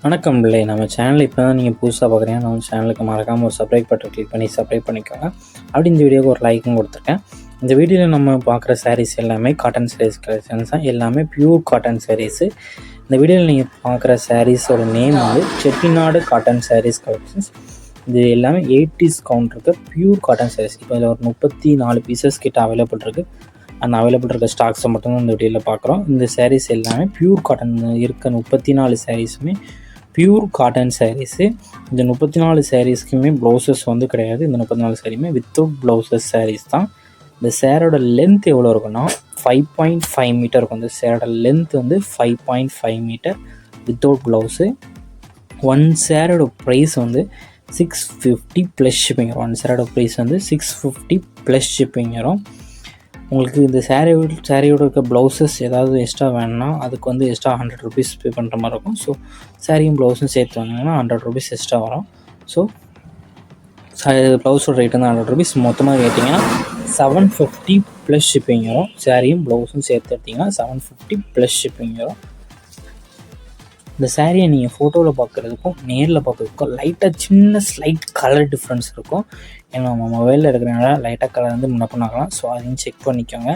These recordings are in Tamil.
வணக்கம் பிள்ளை. நம்ம சேனல் இப்போ தான் நீங்கள் புதுசாக பார்க்குறீங்க. நம்ம சேனலுக்கு மறக்காமல் ஒரு சப்ஸ்கிரைப் பட்டன் கிளிக் பண்ணி சப்ஸ்கிரைப் பண்ணிக்கோங்க. அப்படி இந்த வீடியோக்கு ஒரு லைக்கும் கொடுத்துருக்கேன். இந்த வீடியோவில் நம்ம பார்க்குற சாரீஸ் எல்லாமே காட்டன் சாரீஸ் கலெக்ஷன்ஸ் தான். எல்லாமே பியூர் காட்டன் சாரீஸு. இந்த வீடியோவில் நீங்கள் பார்க்குற சாரீஸோட நேம் வந்து செட்டிநாடு காட்டன் சாரீஸ் கலெக்ஷன்ஸ். இது எல்லாமே 80s கவுண்ட் இருக்க பியூர் காட்டன் சாரீஸ். இப்போ இதில் ஒரு 34 பீசஸ் கிட்ட அவைலபிள் இருக்குது. அந்த அவைலபிள் இருக்க ஸ்டாக்ஸை மட்டும் இந்த வீடியோவில் பார்க்குறோம். இந்த சாரீஸ் எல்லாமே பியூர் காட்டன் இருக்க 34 சாரீஸுமே பியூர் காட்டன் சாரீஸு. இந்த 34 சாரீஸ்க்குமே ப்ளவுசஸ் வந்து கிடையாது. இந்த 34 சாரியுமே வித்தவுட் ப்ளவுசஸ் சாரீஸ் தான். இந்த சேரோட லென்த் எவ்வளோ இருக்குன்னா 5.5 மீட்டர் இருக்கும். இந்த சேரோட லென்த் வந்து 5.5 மீட்டர் வித்தவுட் ப்ளவுஸு. ஒன் சேரோட ப்ரைஸ் வந்து 650 ப்ளஸ் ஷிப்பிங் வரும். ஒன் சேரோட ப்ரைஸ் வந்து 650 ப்ளஸ் ஷிப்பிங் வரும். உங்களுக்கு இந்த சாரியோட இருக்க ப்ளவுசஸ் ஏதாவது எக்ஸ்ட்ரா வேணும்னா அதுக்கு வந்து எக்ஸ்ட்ரா 100 ருபீஸ் பே பண்ணுற மாதிரி இருக்கும். ஸோ சாரியும் ப்ளவுஸும் சேர்த்து வந்தீங்கன்னா 100 ருபீஸ் எக்ஸ்ட்ரா வரும். ஸோ ப்ளவுஸோட ரேட் வந்து 100 ருபீஸ். மொத்தமாக கேட்டிங்கன்னா 750 ப்ளஸ் ஷிப்பிங் வரும். சாரியும் ப்ளவுஸும் சேர்த்து எடுத்திங்கன்னா 750 ப்ளஸ் ஷிப்பிங் வரும். இந்த சாரியை நீங்கள் ஃபோட்டோவில் பார்க்குறதுக்கும் நேரில் பார்க்குறதுக்கும் லைட்டாக சின்ன ஸ்லைட் கலர் டிஃப்ரென்ஸ் இருக்கும். ஏன்னா நம்ம மொபைலில் எடுக்கிறனால லைட்டாக கலர் வந்து முன்னப்பண்ணாக்கலாம். ஸோ அதையும் செக் பண்ணிக்கோங்க.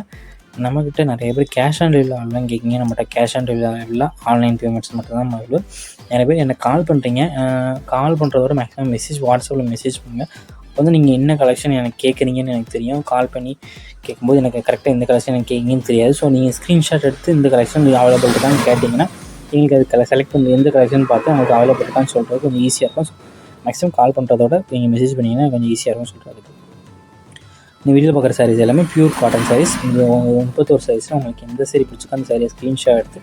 நம்மக்கிட்ட நிறைய பேர் கேஷ் ஆன் டெலிவரி ஆன்லைன் கேட்குங்க. நம்மகிட்ட cash on delivery online payments மட்டும்தான் மொபைல். நிறைய பேர் எனக்கு கால் பண்ணுறீங்க. கால் பண்ணுறதோட மேக்ஸிமம் வாட்ஸ்அப்பில் மெசேஜ் பண்ணுங்கள். வந்து நீங்கள் என்ன கலெக்ஷன் எனக்கு கேட்குறீங்கன்னு எனக்கு தெரியும். கால் பண்ணி கேட்கும்போது எனக்கு கரெக்டாக இந்த கலெக்ஷன் எனக்கு கேட்குங்கன்னு தெரியாது. ஸோ நீங்கள் ஸ்க்ரீன்ஷாட் எடுத்து இந்த கலெக்ஷன் அவைலபிள் இருக்கான்னு கேட்டிங்கன்னா எங்களுக்கு அது செலக்ட் பண்ணி எந்த கலெக்ஷன் பார்த்து அவங்களுக்கு அவைலபிள் இருக்கான்னு சொல்கிறது கொஞ்சம் ஈஸியாக இருக்கும். மேக்ஸிமம் கால் பண்ணுறதோட நீங்கள் மெசேஜ் பண்ணிங்கன்னா கொஞ்சம் ஈஸியாக இருக்கும் சொல்கிறதுக்கு. இந்த வீடியோவில் பார்க்குற சாரீஸ் எல்லாமே பியூர் காட்டன் சாரீஸ். இந்த 31 சாரீஸில் உங்களுக்கு எந்த சாரீ பிடிச்சிக்கோ அந்த சாரியை ஸ்க்ரீன்ஷாட் எடுத்து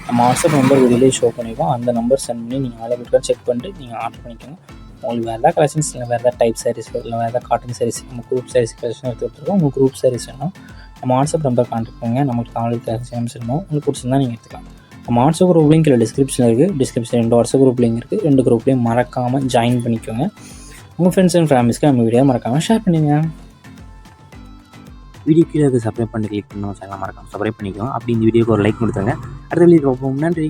நம்ம வாட்ஸ்அப் நம்பர் வீடியோலேயே ஷோ பண்ணிடுவோம். அந்த நம்பர் சென்ட் பண்ணி நீங்கள் அவைலபிள் இருக்கான்னு செக் பண்ணிட்டு நீங்கள் ஆர்டர் பண்ணிக்கோங்க. உங்களுக்கு வேறு ஏதாவது கலெக்ஷன்ஸ் இல்லை வேறு ஏதாவது டைப் சாரீஸ் இல்லை வேறு ஏதாவது காட்டன் சாரீஸ் நம்ம குரூப் சாரீஸ் கலெக்ஷன் எடுத்துகிட்டு உங்கள் குரூப் சாரீஸ் வேணும் நம்ம வாட்ஸ்அப் நம்பர் கான்டாக்ட் பண்ணுங்கள். நமக்கு ஆல்ரெடி கலெக்ஷன்ஸ் வேணும் உங்களுக்கு பிடிச்சிருந்தா நீங்கள் எடுத்துக்கலாம். நம்ம வாட்ஸ்அப் குரூப் லிங்க் இல்லை டிஸ்கிரிப்ஷனில் இருக்குது. டிஸ்கிரிப்ஷன் 2 வாட்ஸ்அப் குரூப் லிங்க் இருக்குது. 2 குரூப்லேயும் மறக்காமல் ஜாயின் பண்ணிக்கோங்க. உங்கள் ஃப்ரெண்ட்ஸ் அண்ட் ஃபேமிலிஸ்க்கு நம்ம வீடியோ மறக்காமல் ஷேர் பண்ணுங்க. வீடியோ கீழே சப்ஸ்கிரைப் பண்ணி கிளிக் பண்ணணும். சேனல் மறக்காமல் சப்ஸ்கிரைப் பண்ணிக்கோங்க. அப்படி இந்த வீடியோக்கு ஒரு லைக் கொடுத்துருங்க. அடுத்த வீடியோ பார்ப்போம். நன்றி.